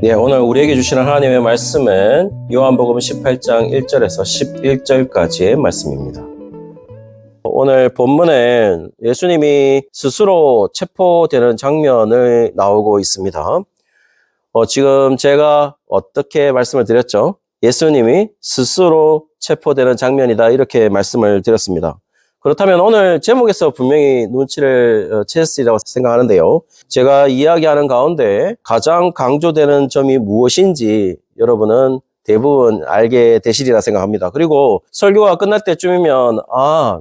네, 오늘 우리에게 주시는 하나님의 말씀은 요한복음 18장 1절에서 11절까지의 말씀입니다. 오늘 본문은 예수님이 스스로 체포되는 장면을 나오고 있습니다. 지금 제가 어떻게 말씀을 드렸죠? 예수님이 스스로 체포되는 장면이다, 이렇게 말씀을 드렸습니다. 그렇다면 오늘 제목에서 분명히 눈치를 챘으리라고 생각하는데요. 제가 이야기하는 가운데 가장 강조되는 점이 무엇인지 여러분은 대부분 알게 되시리라 생각합니다. 그리고 설교가 끝날 때쯤이면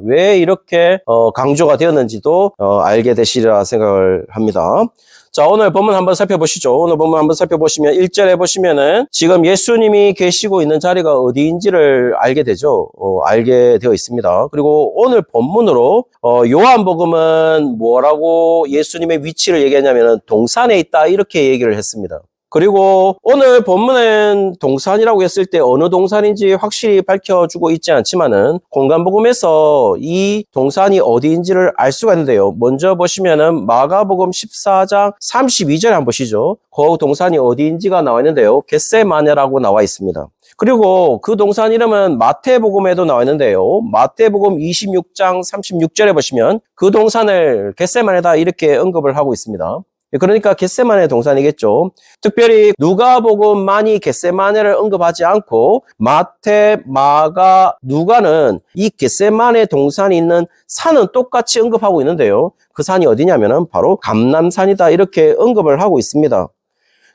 왜 이렇게 강조가 되었는지도 알게 되시리라 생각을 합니다. 자, 오늘 본문 한번 살펴보시죠. 오늘 본문 한번 살펴보시면 1절에 보시면은 지금 예수님이 계시고 있는 자리가 어디인지를 알게 되죠. 알게 되어 있습니다. 그리고 오늘 본문으로 요한복음은 뭐라고 예수님의 위치를 얘기하냐면은 동산에 있다, 이렇게 얘기를 했습니다. 그리고 오늘 본문은 동산이라고 했을 때 어느 동산인지 확실히 밝혀주고 있지 않지만은 공간복음에서 이 동산이 어디인지를 알 수가 있는데요. 먼저 보시면은 마가복음 14장 32절에 한번 보시죠. 그 동산이 어디인지가 나와 있는데요. 겟세마네라고 나와 있습니다. 그리고 그 동산 이름은 마태복음에도 나와 있는데요. 마태복음 26장 36절에 보시면 그 동산을 겟세마네다, 이렇게 언급을 하고 있습니다. 그러니까 겟세마네 동산이겠죠. 특별히 누가복음만이 겟세마네를 언급하지 않고 마태, 마가, 누가는 이 겟세마네 동산이 있는 산은 똑같이 언급하고 있는데요. 그 산이 어디냐면은 바로 감람산이다, 이렇게 언급을 하고 있습니다.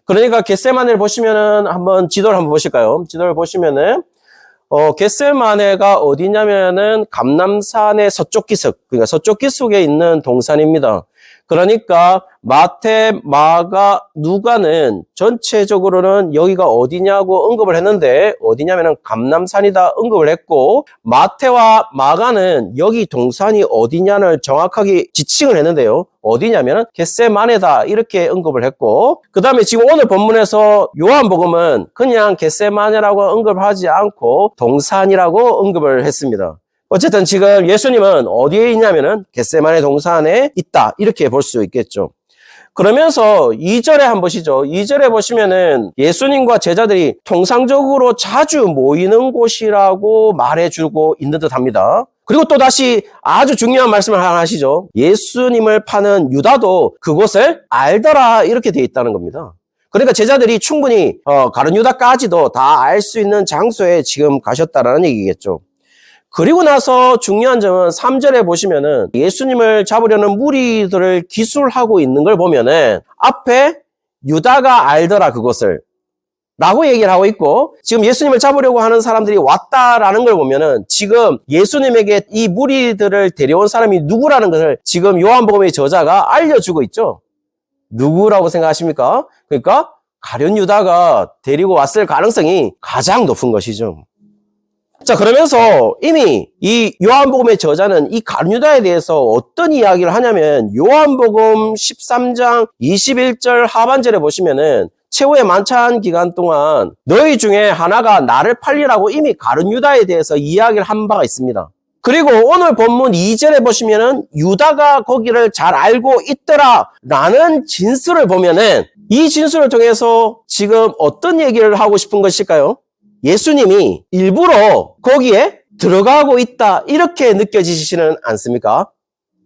그러니까 겟세마네를 보시면은 한번 지도를 한번 보실까요? 지도를 보시면은 겟세마네가 어디냐면은 감람산의 서쪽 기슭, 그러니까 서쪽 기슭에 있는 동산입니다. 그러니까 마태, 마가, 누가는 전체적으로는 여기가 어디냐고 언급을 했는데 어디냐면은 감람산이다 언급을 했고, 마태와 마가는 여기 동산이 어디냐를 정확하게 지칭을 했는데요. 어디냐면은 겟세마네다, 이렇게 언급을 했고, 그 다음에 지금 오늘 본문에서 요한복음은 그냥 겟세마네라고 언급을 하지 않고 동산이라고 언급을 했습니다. 어쨌든 지금 예수님은 어디에 있냐면은 겟세마네 동산에 있다, 이렇게 볼 수 있겠죠. 그러면서 2절에 한번 보시죠. 2절에 보시면은 예수님과 제자들이 통상적으로 자주 모이는 곳이라고 말해주고 있는 듯 합니다. 그리고 또 다시 아주 중요한 말씀을 하나 하시죠. 예수님을 파는 유다도 그곳을 알더라, 이렇게 되어 있다는 겁니다. 그러니까 제자들이 충분히 가룟 유다까지도 다 알 수 있는 장소에 지금 가셨다라는 얘기겠죠. 그리고 나서 중요한 점은 3절에 보시면은 예수님을 잡으려는 무리들을 기술하고 있는 걸 보면은 앞에 유다가 알더라 그것을 라고 얘기를 하고 있고, 지금 예수님을 잡으려고 하는 사람들이 왔다라는 걸 보면은 지금 예수님에게 이 무리들을 데려온 사람이 누구라는 것을 지금 요한복음의 저자가 알려주고 있죠. 누구라고 생각하십니까? 그러니까 가룟 유다가 데리고 왔을 가능성이 가장 높은 것이죠. 자, 그러면서 이미 이 요한복음의 저자는 이 가룟 유다에 대해서 어떤 이야기를 하냐면 요한복음 13장 21절 하반절에 보시면은 최후의 만찬 기간 동안 너희 중에 하나가 나를 팔리라고 이미 가룟 유다에 대해서 이야기를 한 바가 있습니다. 그리고 오늘 본문 2절에 보시면은 유다가 거기를 잘 알고 있더라 라는 진술을 보면은 이 진술을 통해서 지금 어떤 얘기를 하고 싶은 것일까요? 예수님이 일부러 거기에 들어가고 있다, 이렇게 느껴지시지는 않습니까?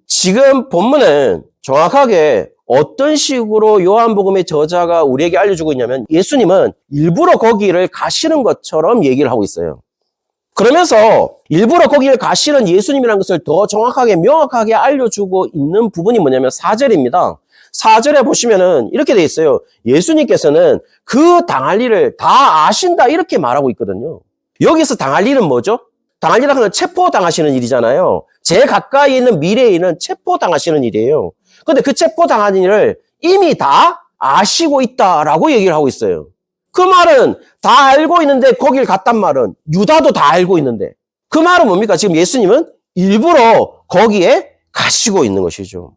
지금 본문은 정확하게 어떤 식으로 요한복음의 저자가 우리에게 알려주고 있냐면 예수님은 일부러 거기를 가시는 것처럼 얘기를 하고 있어요. 그러면서 일부러 거기를 가시는 예수님이라는 것을 더 정확하게 명확하게 알려주고 있는 부분이 뭐냐면 4절입니다. 4절에 보시면은 이렇게 돼 있어요. 예수님께서는 그 당할 일을 다 아신다, 이렇게 말하고 있거든요. 여기서 당할 일은 뭐죠? 당할 일이라는 건 체포당하시는 일이잖아요. 제일 가까이 있는 미래에 있는 체포당하시는 일이에요. 근데 그 체포당하는 일을 이미 다 아시고 있다라고 얘기를 하고 있어요. 그 말은 다 알고 있는데 거길 갔단 말은 유다도 다 알고 있는데, 그 말은 뭡니까? 지금 예수님은 일부러 거기에 가시고 있는 것이죠.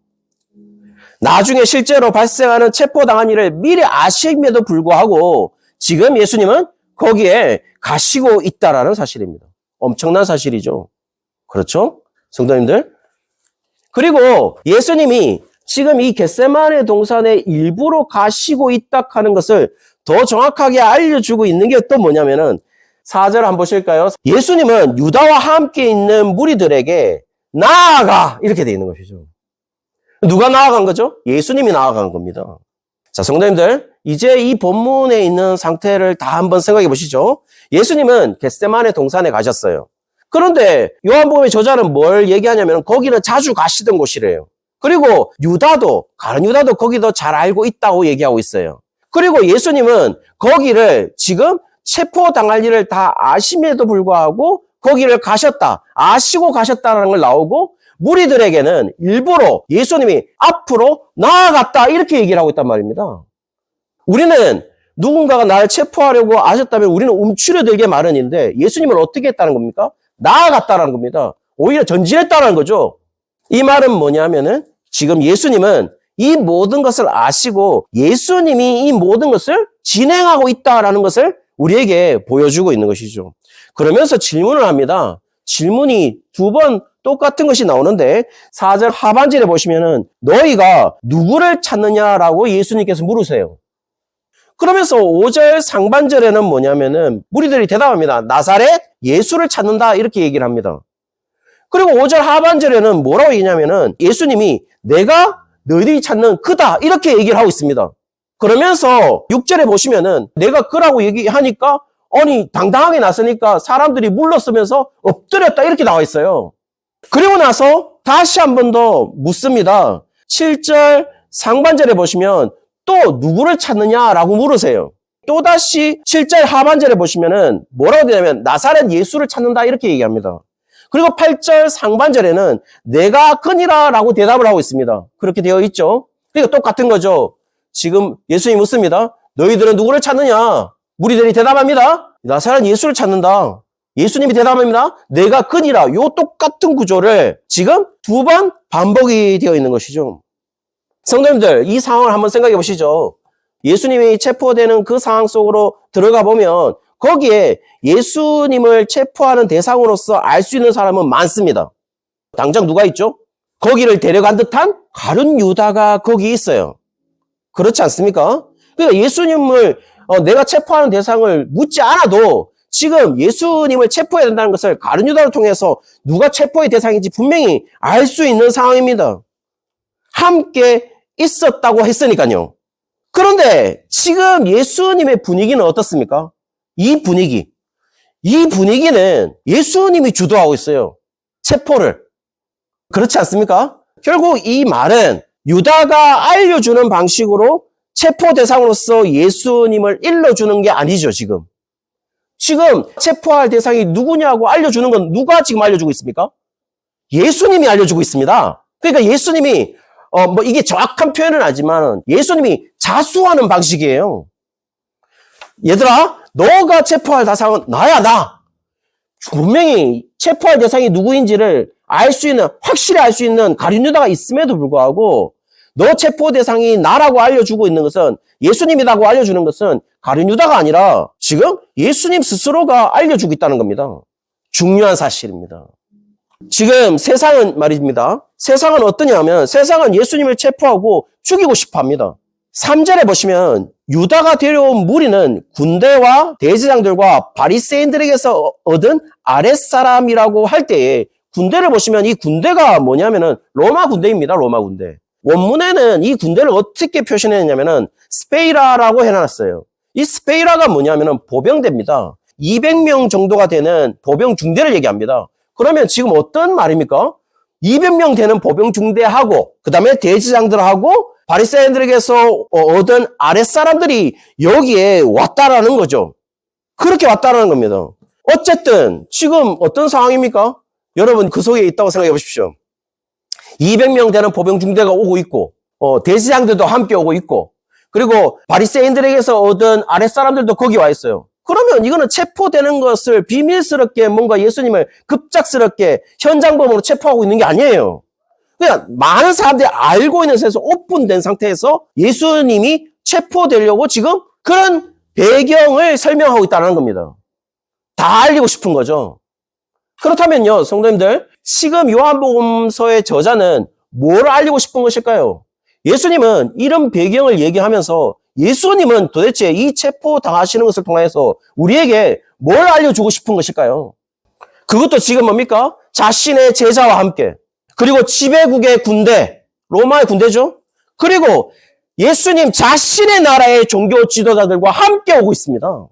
나중에 실제로 발생하는 체포당한 일을 미리 아심에도 불구하고 지금 예수님은 거기에 가시고 있다라는 사실입니다. 엄청난 사실이죠. 그렇죠? 성도님들? 그리고 예수님이 지금 이 겟세마네 동산에 일부러 가시고 있다 하는 것을 더 정확하게 알려주고 있는 게 또 뭐냐면은 4절 한번 보실까요? 예수님은 유다와 함께 있는 무리들에게 나아가 이렇게 돼 있는 것이죠. 누가 나아간 거죠? 예수님이 나아간 겁니다. 자, 성도님들, 이제 이 본문에 있는 상태를 다 한번 생각해 보시죠. 예수님은 겟세마네 동산에 가셨어요. 그런데 요한복음의 저자는 뭘 얘기하냐면 거기는 자주 가시던 곳이래요. 그리고 가룟 유다도 거기도 잘 알고 있다고 얘기하고 있어요. 그리고 예수님은 거기를 지금 체포당할 일을 다 아심에도 불구하고 거기를 아시고 가셨다는 걸 나오고 무리들에게는 일부러 예수님이 앞으로 나아갔다 이렇게 얘기를 하고 있단 말입니다. 우리는 누군가가 나를 체포하려고 아셨다면 우리는 움츠려들게 마련인데 예수님은 어떻게 했다는 겁니까? 나아갔다는 겁니다. 오히려 전진했다는 거죠. 이 말은 뭐냐면은 지금 예수님은 이 모든 것을 아시고 예수님이 이 모든 것을 진행하고 있다라는 것을 우리에게 보여주고 있는 것이죠. 그러면서 질문을 합니다. 질문이 2번 똑같은 것이 나오는데 4절 하반절에 보시면은 너희가 누구를 찾느냐라고 예수님께서 물으세요. 그러면서 5절 상반절에는 뭐냐면은 무리들이 대답합니다. 나사렛 예수를 찾는다 이렇게 얘기를 합니다. 그리고 5절 하반절에는 뭐라고 얘기냐면은 예수님이 내가 너희들이 찾는 그다 이렇게 얘기를 하고 있습니다. 그러면서 6절에 보시면은 내가 그라고 얘기하니까 아니 당당하게 나서니까 사람들이 물러서면서 엎드렸다 이렇게 나와 있어요. 그리고 나서 다시 한 번 더 묻습니다. 7절 상반절에 보시면 또 누구를 찾느냐라고 물으세요. 또다시 7절 하반절에 보시면은 뭐라고 되냐면 나사렛 예수를 찾는다 이렇게 얘기합니다. 그리고 8절 상반절에는 내가 그니라라고 대답을 하고 있습니다. 그렇게 되어 있죠. 그러니까 똑같은 거죠. 지금 예수님이 묻습니다. 너희들은 누구를 찾느냐? 무리들이 대답합니다. 나사렛 예수를 찾는다. 예수님이 대답합니다. 내가 그니라. 요 똑같은 구조를 지금 2번 반복이 되어 있는 것이죠. 성도님들, 이 상황을 한번 생각해 보시죠. 예수님이 체포되는 그 상황 속으로 들어가 보면 거기에 예수님을 체포하는 대상으로서 알 수 있는 사람은 많습니다. 당장 누가 있죠? 거기를 데려간 듯한 가룟 유다가 거기 있어요. 그렇지 않습니까? 그러니까 예수님을 내가 체포하는 대상을 묻지 않아도 지금 예수님을 체포해야 된다는 것을 가룟 유다를 통해서 누가 체포의 대상인지 분명히 알 수 있는 상황입니다. 함께 있었다고 했으니까요. 그런데 지금 예수님의 분위기는 어떻습니까? 이 분위기는 예수님이 주도하고 있어요. 체포를. 그렇지 않습니까? 결국 이 말은 유다가 알려주는 방식으로 체포 대상으로서 예수님을 일러주는 게 아니죠, 지금. 지금 체포할 대상이 누구냐고 알려주는 건 누가 지금 알려주고 있습니까? 예수님이 알려주고 있습니다. 그러니까 예수님이 이게 정확한 표현은 아니지만 예수님이 자수하는 방식이에요. 얘들아, 너가 체포할 대상은 나야, 나. 분명히 체포할 대상이 누구인지를 확실히 알 수 있는 가룟 유다가 있음에도 불구하고 너 체포 대상이 나라고 알려주고 있는 것은 예수님이라고 알려주는 것은 가룟 유다가 아니라 지금 예수님 스스로가 알려주고 있다는 겁니다. 중요한 사실입니다. 지금 세상은 말입니다. 세상은 어떠냐면 세상은 예수님을 체포하고 죽이고 싶어 합니다. 3절에 보시면 유다가 데려온 무리는 군대와 대제장들과 바리새인들에게서 얻은 아랫사람이라고 할 때에 군대를 보시면 이 군대가 뭐냐면은 로마 군대입니다. 로마 군대. 원문에는 이 군대를 어떻게 표현했냐면은 스페이라라고 해놨어요. 이 스페이라가 뭐냐면은 보병대입니다. 200명 정도가 되는 보병 중대를 얘기합니다. 그러면 지금 어떤 말입니까? 200명 되는 보병 중대하고 그 다음에 대제장들하고 바리새인들에게서 얻은 아랫사람들이 여기에 왔다라는 거죠. 그렇게 왔다라는 겁니다. 어쨌든 지금 어떤 상황입니까? 여러분 그 속에 있다고 생각해 보십시오. 200명 되는 보병 중대가 오고 있고 대제장들도 함께 오고 있고 그리고 바리새인들에게서 얻은 아랫사람들도 거기 와 있어요. 그러면 이거는 체포되는 것을 비밀스럽게 뭔가 예수님을 급작스럽게 현장범으로 체포하고 있는 게 아니에요. 그냥 많은 사람들이 알고 있는 상태에서 오픈된 상태에서 예수님이 체포되려고 지금 그런 배경을 설명하고 있다는 겁니다. 다 알리고 싶은 거죠. 그렇다면요, 성도님들, 지금 요한복음서의 저자는 뭘 알리고 싶은 것일까요? 예수님은 이런 배경을 얘기하면서 예수님은 도대체 이 체포 당하시는 것을 통해서 우리에게 뭘 알려주고 싶은 것일까요? 그것도 지금 뭡니까? 자신의 제자와 함께, 그리고 지배국의 군대, 로마의 군대죠. 그리고 예수님 자신의 나라의 종교 지도자들과 함께 오고 있습니다.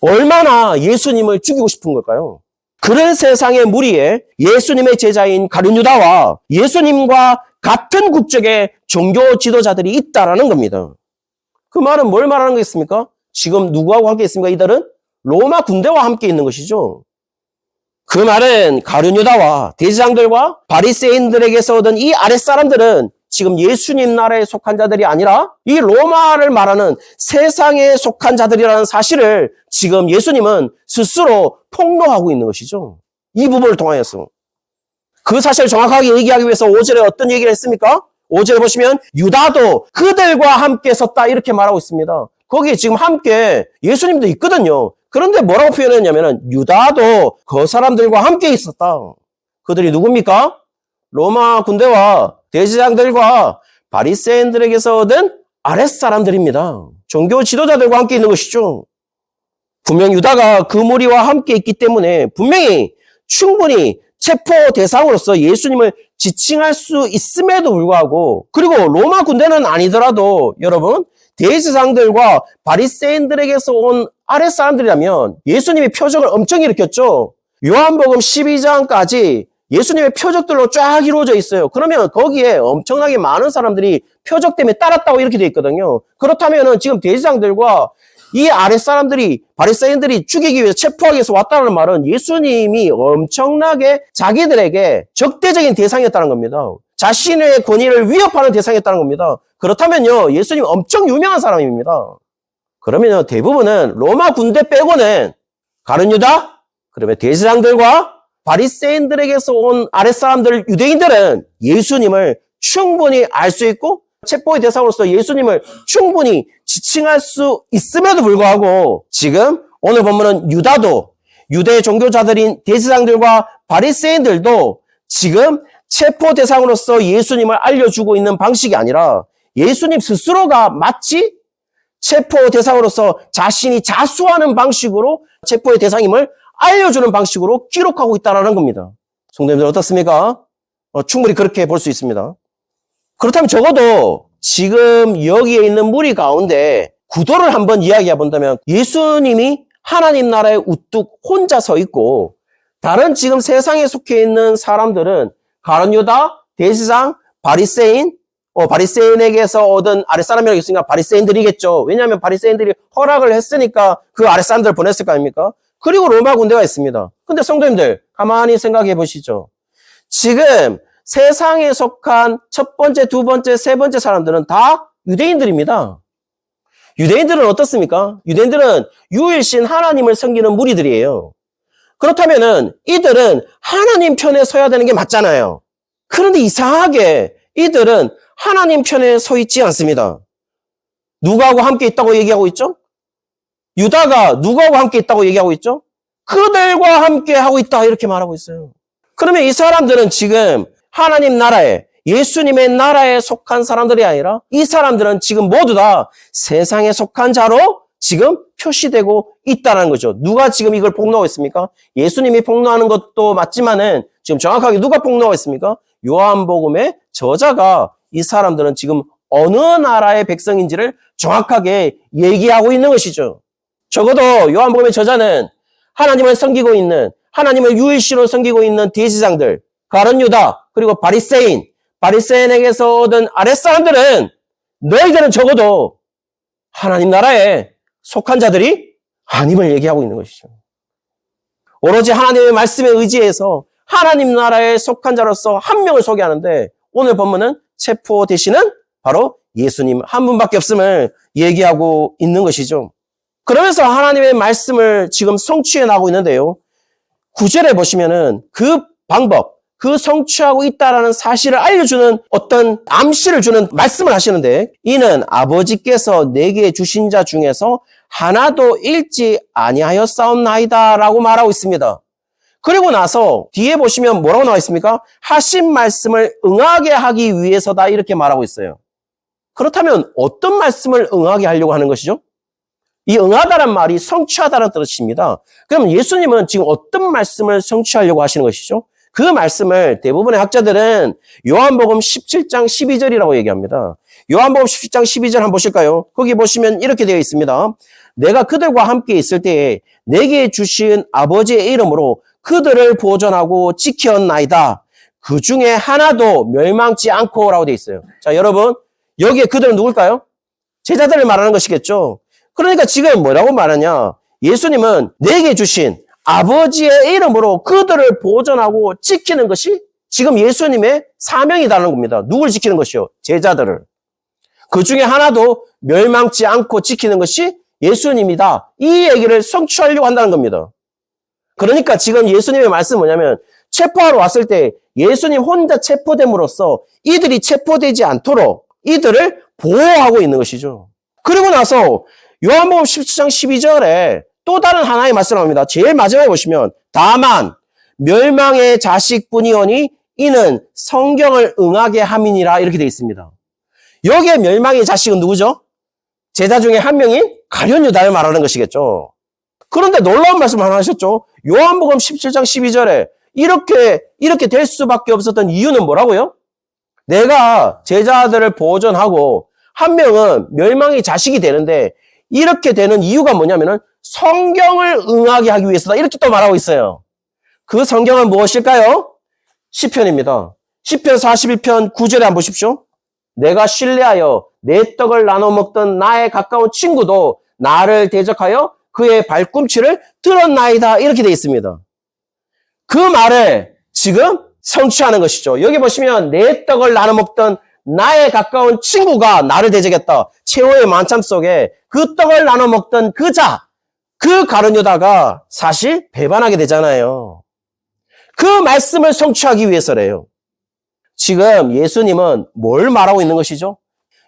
얼마나 예수님을 죽이고 싶은 걸까요? 그런 세상의 무리에 예수님의 제자인 가룟 유다와 예수님과 같은 국적의 종교 지도자들이 있다라는 겁니다. 그 말은 뭘 말하는 거겠습니까? 지금 누구하고 함께 있습니까? 이들은 로마 군대와 함께 있는 것이죠. 그 말은 가룟 유다와 대제사장들과 바리새인들에게서 얻은 이 아랫사람들은 지금 예수님 나라에 속한 자들이 아니라 이 로마를 말하는 세상에 속한 자들이라는 사실을 지금 예수님은 스스로 폭로하고 있는 것이죠. 이 부분을 통하여서. 그 사실을 정확하게 얘기하기 위해서 5절에 어떤 얘기를 했습니까? 5절에 보시면 유다도 그들과 함께 섰다 이렇게 말하고 있습니다. 거기에 지금 함께 예수님도 있거든요. 그런데 뭐라고 표현했냐면 유다도 그 사람들과 함께 있었다. 그들이 누굽니까? 로마 군대와 대제사장들과 바리새인들에게서 얻은 아랫사람들입니다. 종교 지도자들과 함께 있는 것이죠. 분명 유다가 그 무리와 함께 있기 때문에 분명히 충분히 체포 대상으로서 예수님을 지칭할 수 있음에도 불구하고, 그리고 로마 군대는 아니더라도 여러분 대제사장들과 바리새인들에게서 온 아랫사람들이라면 예수님이 표적을 엄청 일으켰죠. 요한복음 12장까지 예수님의 표적들로 쫙 이루어져 있어요. 그러면 거기에 엄청나게 많은 사람들이 표적 때문에 따랐다고 이렇게 돼 있거든요. 그렇다면 지금 대제사장들과 이 아랫사람들이 바리새인들이 죽이기 위해서 체포하기 위해서 왔다는 말은 예수님이 엄청나게 자기들에게 적대적인 대상이었다는 겁니다. 자신의 권위를 위협하는 대상이었다는 겁니다. 그렇다면요, 예수님 엄청 유명한 사람입니다. 그러면 대부분은 로마 군대 빼고는 가룟 유다, 그러면 대제사장들과 바리새인들에게서 온 아랫사람들, 유대인들은 예수님을 충분히 알 수 있고 체포의 대상으로서 예수님을 충분히 지칭할 수 있음에도 불구하고 지금 오늘 본문은 유다도 유대 종교자들인 대제사장들과 바리새인들도 지금 체포 대상으로서 예수님을 알려주고 있는 방식이 아니라 예수님 스스로가 마치 체포 대상으로서 자신이 자수하는 방식으로 체포의 대상임을 알려주는 방식으로 기록하고 있다는 겁니다. 성도님들 어떻습니까? 충분히 그렇게 볼 수 있습니다. 그렇다면 적어도 지금 여기에 있는 무리 가운데 구도를 한번 이야기해 본다면 예수님이 하나님 나라에 우뚝 혼자 서 있고 다른 지금 세상에 속해 있는 사람들은 가룟 유다, 대제사장, 바리새인, 바리새인에게서 얻은 아랫사람이라고 했으니까 바리새인들이겠죠. 왜냐하면 바리새인들이 허락을 했으니까 그 아랫사람들을 보냈을 거 아닙니까? 그리고 로마 군대가 있습니다. 근데 성도님들 가만히 생각해 보시죠. 지금 세상에 속한 첫 번째, 두 번째, 세 번째 사람들은 다 유대인들입니다. 유대인들은 어떻습니까? 유대인들은 유일신 하나님을 섬기는 무리들이에요. 그렇다면은 이들은 하나님 편에 서야 되는 게 맞잖아요. 그런데 이상하게 이들은 하나님 편에 서 있지 않습니다. 누구하고 함께 있다고 얘기하고 있죠? 유다가 누구하고 함께 있다고 얘기하고 있죠? 그들과 함께 하고 있다 이렇게 말하고 있어요. 그러면 이 사람들은 지금 하나님 나라에 예수님의 나라에 속한 사람들이 아니라 이 사람들은 지금 모두 다 세상에 속한 자로 지금 표시되고 있다는 거죠. 누가 지금 이걸 폭로하고 있습니까? 예수님이 폭로하는 것도 맞지만은 지금 정확하게 누가 폭로하고 있습니까? 요한복음의 저자가 이 사람들은 지금 어느 나라의 백성인지를 정확하게 얘기하고 있는 것이죠. 적어도 요한복음의 저자는 하나님을 섬기고 있는, 하나님을 유일신으로 섬기고 있는 대제사장들, 가룟 유다, 그리고 바리새인에게서 얻은 아랫사람들은 너희들은 적어도 하나님 나라에 속한 자들이 아님을 얘기하고 있는 것이죠. 오로지 하나님의 말씀에 의지해서 하나님 나라에 속한 자로서 한 명을 소개하는데 오늘 본문은 체포 대신은 바로 예수님 한 분밖에 없음을 얘기하고 있는 것이죠. 그러면서 하나님의 말씀을 지금 성취해 나가고 있는데요. 9절에 보시면은 그 방법, 그 성취하고 있다라는 사실을 알려주는 어떤 암시를 주는 말씀을 하시는데 이는 아버지께서 내게 주신 자 중에서 하나도 잃지 아니하였사옵나이다 라고 말하고 있습니다. 그리고 나서 뒤에 보시면 뭐라고 나와 있습니까? 하신 말씀을 응하게 하기 위해서다 이렇게 말하고 있어요. 그렇다면 어떤 말씀을 응하게 하려고 하는 것이죠? 이 응하다란 말이 성취하다는 뜻입니다. 그럼 예수님은 지금 어떤 말씀을 성취하려고 하시는 것이죠? 그 말씀을 대부분의 학자들은 요한복음 17장 12절이라고 얘기합니다. 요한복음 17장 12절 한번 보실까요? 거기 보시면 이렇게 되어 있습니다. 내가 그들과 함께 있을 때에 내게 주신 아버지의 이름으로 그들을 보존하고 지켰나이다. 그 중에 하나도 멸망치 않고라고 되어 있어요. 자, 여러분, 여기에 그들은 누굴까요? 제자들을 말하는 것이겠죠. 그러니까 지금 뭐라고 말하냐? 예수님은 내게 주신 아버지의 이름으로 그들을 보존하고 지키는 것이 지금 예수님의 사명이라는 겁니다. 누굴 지키는 것이요? 제자들을. 그 중에 하나도 멸망치 않고 지키는 것이 예수님이다. 이 얘기를 성취하려고 한다는 겁니다. 그러니까 지금 예수님의 말씀은 뭐냐면 체포하러 왔을 때 예수님 혼자 체포됨으로써 이들이 체포되지 않도록 이들을 보호하고 있는 것이죠. 그리고 나서 요한복음 17장 12절에 또 다른 하나의 말씀을 합니다. 제일 마지막에 보시면 다만 멸망의 자식뿐이오니 이는 성경을 응하게 함이니라 이렇게 되어 있습니다. 여기에 멸망의 자식은 누구죠? 제자 중에 한 명인 가룟 유다를 말하는 것이겠죠. 그런데 놀라운 말씀 하나 하셨죠. 요한복음 17장 12절에 이렇게 될 수밖에 없었던 이유는 뭐라고요? 내가 제자들을 보존하고 한 명은 멸망의 자식이 되는데 이렇게 되는 이유가 뭐냐면은 성경을 응하게 하기 위해서다. 이렇게 또 말하고 있어요. 그 성경은 무엇일까요? 시편입니다. 시편 41편 9절에 한번 보십시오. 내가 신뢰하여 내 떡을 나눠 먹던 나의 가까운 친구도 나를 대적하여 그의 발꿈치를 들었나이다. 이렇게 되어 있습니다. 그 말을 지금 성취하는 것이죠. 여기 보시면 내 떡을 나눠 먹던 나의 가까운 친구가 나를 대적했다. 최후의 만참 속에 그 떡을 나눠 먹던 그 자, 그 가룟 유다가 사실 배반하게 되잖아요. 그 말씀을 성취하기 위해서래요. 지금 예수님은 뭘 말하고 있는 것이죠?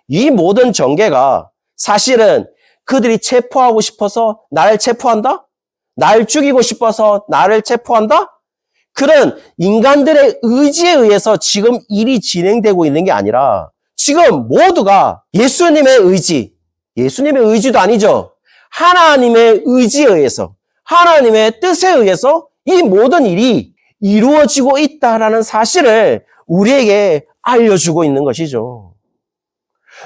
이 모든 전개가 사실은 그들이 체포하고 싶어서 나를 체포한다? 날 죽이고 싶어서 나를 체포한다? 그런 인간들의 의지에 의해서 지금 일이 진행되고 있는 게 아니라 지금 모두가 예수님의 의지도 아니죠. 하나님의 의지에 의해서, 하나님의 뜻에 의해서 이 모든 일이 이루어지고 있다라는 사실을 우리에게 알려주고 있는 것이죠.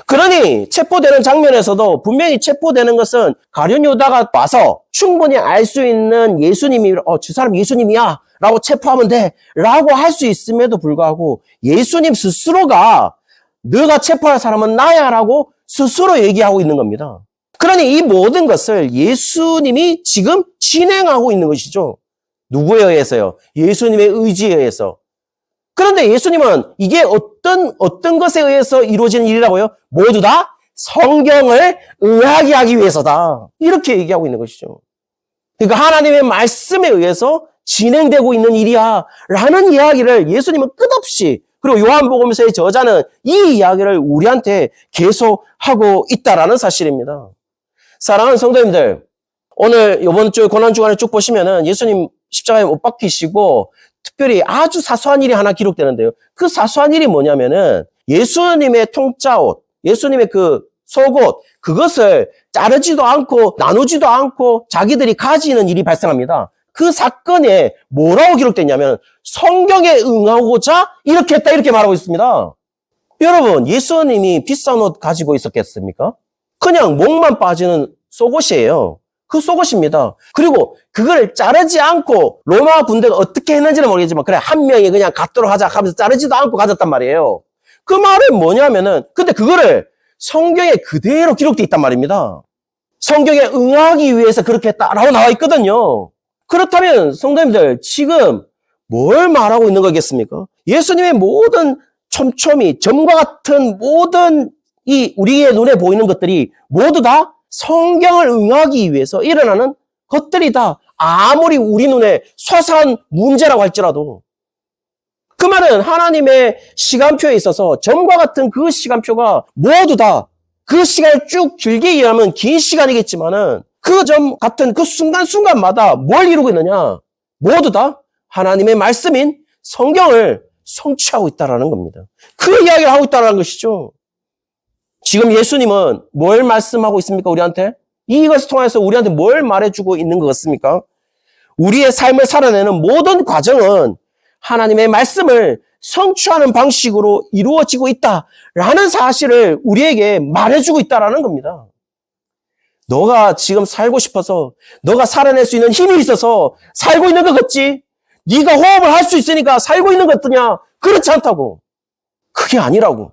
그러니 체포되는 장면에서도 분명히 체포되는 것은 가룟 유다가 와서 충분히 알 수 있는 예수님이 저 사람 예수님이야 라고 체포하면 돼 라고 할 수 있음에도 불구하고 예수님 스스로가 너가 체포할 사람은 나야 라고 스스로 얘기하고 있는 겁니다. 그러니 이 모든 것을 예수님이 지금 진행하고 있는 것이죠. 누구에 의해서요? 예수님의 의지에 의해서. 그런데 예수님은 이게 어떤 것에 의해서 이루어지는 일이라고요? 모두 다 성경을 응하게 하기 위해서다. 이렇게 얘기하고 있는 것이죠. 그러니까 하나님의 말씀에 의해서 진행되고 있는 일이야. 라는 이야기를 예수님은 끝없이, 그리고 요한복음서의 저자는 이 이야기를 우리한테 계속 하고 있다라는 사실입니다. 사랑하는 성도님들, 오늘 이번 주 고난주간에 쭉 보시면은 예수님 십자가에 못 박히시고 특별히 아주 사소한 일이 하나 기록되는데요. 그 사소한 일이 뭐냐면은 예수님의 통짜옷, 예수님의 그 속옷, 그것을 자르지도 않고 나누지도 않고 자기들이 가지는 일이 발생합니다. 그 사건에 뭐라고 기록됐냐면 성경에 응하고자 이렇게 했다 이렇게 말하고 있습니다. 여러분, 예수님이 비싼 옷 가지고 있었겠습니까? 그냥 목만 빠지는 속옷이에요. 그 속옷입니다. 그리고 그걸 자르지 않고 로마 군대가 어떻게 했는지는 모르겠지만 그래 한 명이 그냥 갖도록 하자 하면서 자르지도 않고 가졌단 말이에요. 그 말은 뭐냐면은 근데 그거를 성경에 그대로 기록되어 있단 말입니다. 성경에 응하기 위해서 그렇게 했다라고 나와 있거든요. 그렇다면 성도님들 지금 뭘 말하고 있는 거겠습니까? 예수님의 모든 촘촘히 점과 같은 모든 이 우리의 눈에 보이는 것들이 모두 다 성경을 응하기 위해서 일어나는 것들이다. 아무리 우리 눈에 소소한 문제라고 할지라도. 그 말은 하나님의 시간표에 있어서 점과 같은 그 시간표가 모두 다 그 시간을 쭉 길게 이해하면 긴 시간이겠지만은 그 점 같은 그 순간순간마다 뭘 이루고 있느냐? 모두 다 하나님의 말씀인 성경을 성취하고 있다는 겁니다. 그 이야기를 하고 있다는 것이죠. 지금 예수님은 뭘 말씀하고 있습니까? 우리한테? 이것을 통해서 우리한테 뭘 말해주고 있는 것 같습니까? 우리의 삶을 살아내는 모든 과정은 하나님의 말씀을 성취하는 방식으로 이루어지고 있다라는 사실을 우리에게 말해주고 있다라는 겁니다. 너가 지금 살고 싶어서, 너가 살아낼 수 있는 힘이 있어서 살고 있는 것 같지? 네가 호흡을 할 수 있으니까 살고 있는 것 같으냐? 그렇지 않다고. 그게 아니라고.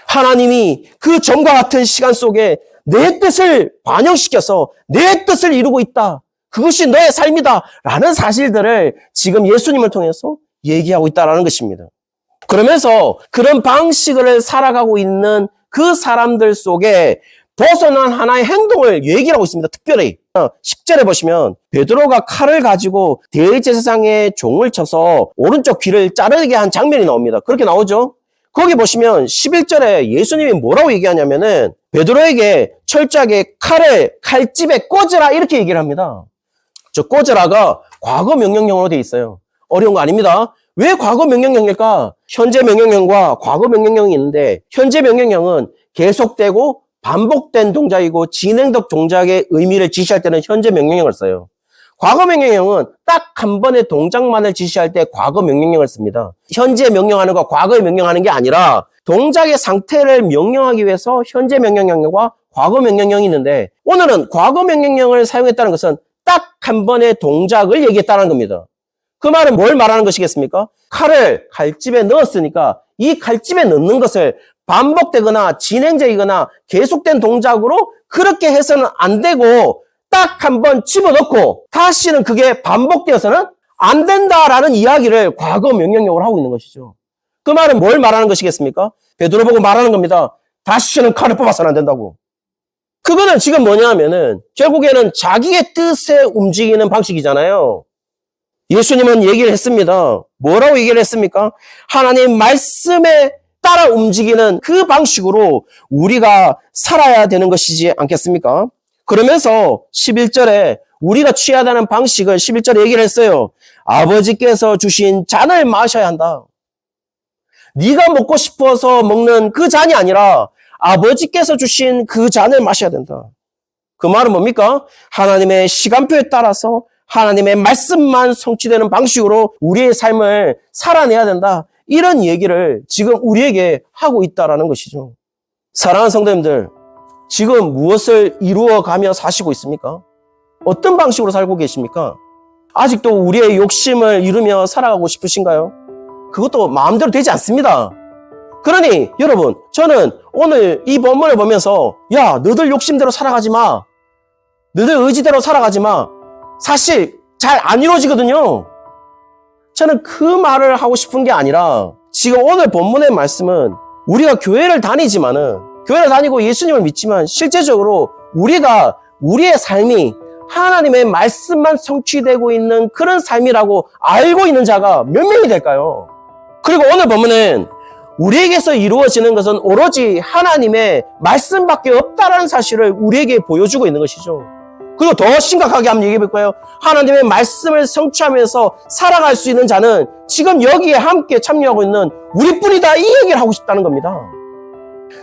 하나님이 그 전과 같은 시간 속에 내 뜻을 반영시켜서 내 뜻을 이루고 있다. 그것이 너의 삶이다. 라는 사실들을 지금 예수님을 통해서 얘기하고 있다는 것입니다. 그러면서 그런 방식을 살아가고 있는 그 사람들 속에 벗어난 하나의 행동을 얘기를 하고 있습니다. 특별히 10절에 보시면 베드로가 칼을 가지고 대제사장의 종을 쳐서 오른쪽 귀를 자르게 한 장면이 나옵니다. 그렇게 나오죠. 거기 보시면 11절에 예수님이 뭐라고 얘기하냐면은 베드로에게 철저하게 칼을 칼집에 꽂으라 이렇게 얘기를 합니다. 저 꽂으라가 과거 명령형으로 되어 있어요. 어려운 거 아닙니다. 왜 과거 명령형일까? 현재 명령형과 과거 명령형이 있는데 현재 명령형은 계속되고 반복된 동작이고 진행적 동작의 의미를 지시할 때는 현재 명령형을 써요. 과거 명령형은 딱 한 번의 동작만을 지시할 때 과거 명령형을 씁니다. 현재 명령하는 거 과거에 명령하는 게 아니라 동작의 상태를 명령하기 위해서 현재 명령형과 과거 명령형이 있는데 오늘은 과거 명령형을 사용했다는 것은 딱 한 번의 동작을 얘기했다는 겁니다. 그 말은 뭘 말하는 것이겠습니까? 칼을 칼집에 넣었으니까 이 칼집에 넣는 것을 반복되거나 진행적이거나 계속된 동작으로 그렇게 해서는 안 되고 딱 한 번 집어넣고 다시는 그게 반복되어서는 안 된다라는 이야기를 과거 명령형으로 하고 있는 것이죠. 그 말은 뭘 말하는 것이겠습니까? 베드로 보고 말하는 겁니다. 다시는 칼을 뽑아서는 안 된다고. 그거는 지금 뭐냐면은 결국에는 자기의 뜻에 움직이는 방식이잖아요. 예수님은 얘기를 했습니다. 뭐라고 얘기를 했습니까? 하나님 말씀에 따라 움직이는 그 방식으로 우리가 살아야 되는 것이지 않겠습니까? 그러면서 11절에 우리가 취해야 하는 방식을 11절에 얘기를 했어요. 아버지께서 주신 잔을 마셔야 한다. 네가 먹고 싶어서 먹는 그 잔이 아니라 아버지께서 주신 그 잔을 마셔야 된다. 그 말은 뭡니까? 하나님의 시간표에 따라서 하나님의 말씀만 성취되는 방식으로 우리의 삶을 살아내야 된다. 이런 얘기를 지금 우리에게 하고 있다는 것이죠. 사랑하는 성도님들, 지금 무엇을 이루어가며 사시고 있습니까? 어떤 방식으로 살고 계십니까? 아직도 우리의 욕심을 이루며 살아가고 싶으신가요? 그것도 마음대로 되지 않습니다. 그러니 여러분, 저는 오늘 이 본문을 보면서 야, 너들 욕심대로 살아가지 마. 너들 의지대로 살아가지 마. 사실 잘 안 이루어지거든요. 저는 그 말을 하고 싶은 게 아니라 지금 오늘 본문의 말씀은 우리가 교회를 다니지만은 교회를 다니고 예수님을 믿지만 실제적으로 우리가 우리의 삶이 하나님의 말씀만 성취되고 있는 그런 삶이라고 알고 있는 자가 몇 명이 될까요? 그리고 오늘 본문은 우리에게서 이루어지는 것은 오로지 하나님의 말씀밖에 없다라는 사실을 우리에게 보여주고 있는 것이죠. 그리고 더 심각하게 한번 얘기해 볼까요? 하나님의 말씀을 성취하면서 살아갈 수 있는 자는 지금 여기에 함께 참여하고 있는 우리뿐이다, 이 얘기를 하고 싶다는 겁니다.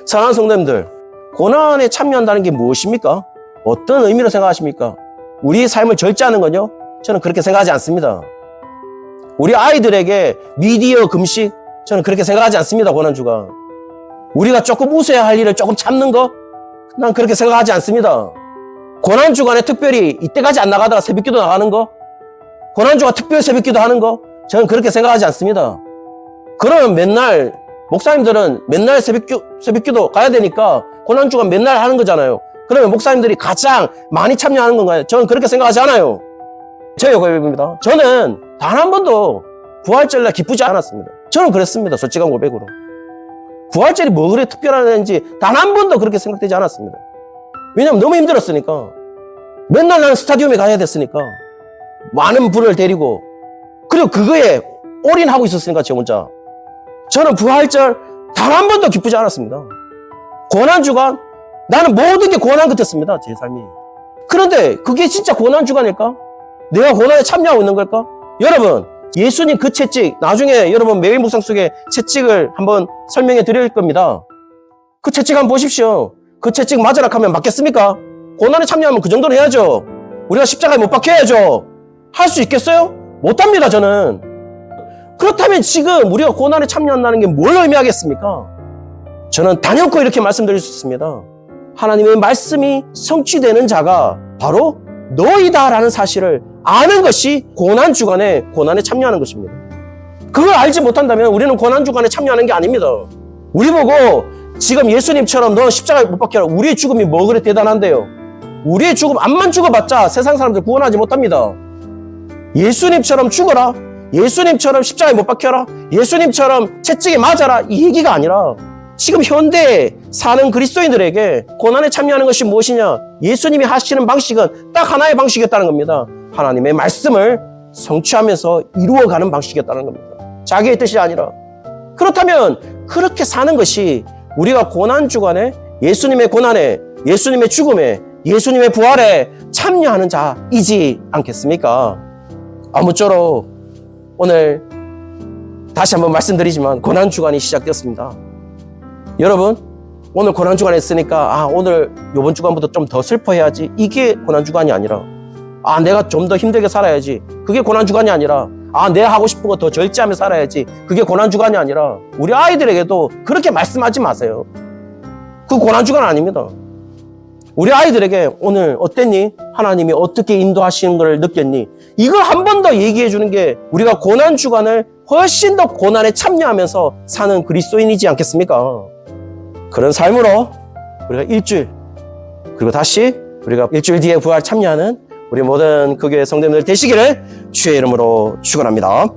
사랑하는 성도님들, 고난에 참여한다는 게 무엇입니까? 어떤 의미로 생각하십니까? 우리의 삶을 절제하는 건요? 저는 그렇게 생각하지 않습니다. 우리 아이들에게 미디어 금식, 저는 그렇게 생각하지 않습니다. 고난주가. 우리가 조금 웃어야 할 일을 조금 참는 거? 난 그렇게 생각하지 않습니다. 고난주간에 특별히 이때까지 안 나가다가 새벽기도 나가는 거? 고난주가 특별 새벽기도 하는 거? 저는 그렇게 생각하지 않습니다. 그러면 맨날 목사님들은 맨날 새벽기도 가야 되니까 고난주간 맨날 하는 거잖아요. 그러면 목사님들이 가장 많이 참여하는 건가요? 저는 그렇게 생각하지 않아요. 저의 고백입니다. 저는 단 한 번도 부활절날 기쁘지 않았습니다. 저는 그랬습니다. 솔직한 고백으로. 부활절이 뭐 그래 특별한지 단 한 번도 그렇게 생각되지 않았습니다. 왜냐면 너무 힘들었으니까. 맨날 나는 스타디움에 가야 됐으니까. 많은 분을 데리고. 그리고 그거에 올인하고 있었으니까 저 혼자. 저는 부활절 단 한 번도 기쁘지 않았습니다. 고난주간, 나는 모든 게 고난 같았습니다. 제 삶이. 그런데 그게 진짜 고난주간일까? 내가 고난에 참여하고 있는 걸까? 여러분, 예수님 그 채찍, 나중에 여러분 매일 묵상 속에 채찍을 한번 설명해 드릴 겁니다. 그 채찍 한번 보십시오. 그 채찍 맞으라 하면 맞겠습니까? 고난에 참여하면 그 정도는 해야죠. 우리가 십자가에 못 박혀야죠. 할 수 있겠어요? 못합니다, 저는. 그렇다면 지금 우리가 고난에 참여한다는 게 뭘 의미하겠습니까? 저는 단연코 이렇게 말씀드릴 수 있습니다. 하나님의 말씀이 성취되는 자가 바로 너희다라는 사실을 아는 것이 고난주간에 참여하는 것입니다. 그걸 알지 못한다면 우리는 고난주간에 참여하는 게 아닙니다. 우리 보고 지금 예수님처럼 너 십자가에 못 박혀라. 우리의 죽음이 뭐 그래 대단한데요. 우리의 죽음 암만 죽어봤자 세상 사람들 구원하지 못합니다. 예수님처럼 죽어라. 예수님처럼 십자가에 못 박혀라. 예수님처럼 채찍에 맞아라. 이 얘기가 아니라 지금 현대에 사는 그리스도인들에게 고난에 참여하는 것이 무엇이냐? 예수님이 하시는 방식은 딱 하나의 방식이었다는 겁니다. 하나님의 말씀을 성취하면서 이루어가는 방식이었다는 겁니다. 자기의 뜻이 아니라. 그렇다면 그렇게 사는 것이 우리가 고난주간에 예수님의 고난에, 예수님의 죽음에, 예수님의 부활에 참여하는 자이지 않겠습니까? 아무쪼록 오늘 다시 한번 말씀드리지만 고난주간이 시작되었습니다. 여러분, 오늘 고난주간에 있으니까 오늘 이번 주간부터 좀 더 슬퍼해야지. 이게 고난주간이 아니라 내가 좀 더 힘들게 살아야지. 그게 고난주간이 아니라 내가 하고 싶은 거 더 절제하며 살아야지. 그게 고난주간이 아니라 우리 아이들에게도 그렇게 말씀하지 마세요. 그 고난주간 아닙니다. 우리 아이들에게 오늘 어땠니? 하나님이 어떻게 인도하시는 걸 느꼈니? 이걸 한 번 더 얘기해 주는 게 우리가 고난주간을 훨씬 더 고난에 참여하면서 사는 그리스도인이지 않겠습니까? 그런 삶으로 우리가 일주일, 그리고 다시 우리가 일주일 뒤에 부활 참여하는 우리 모든 그 교회 성도님들 되시기를 주의 이름으로 축원합니다.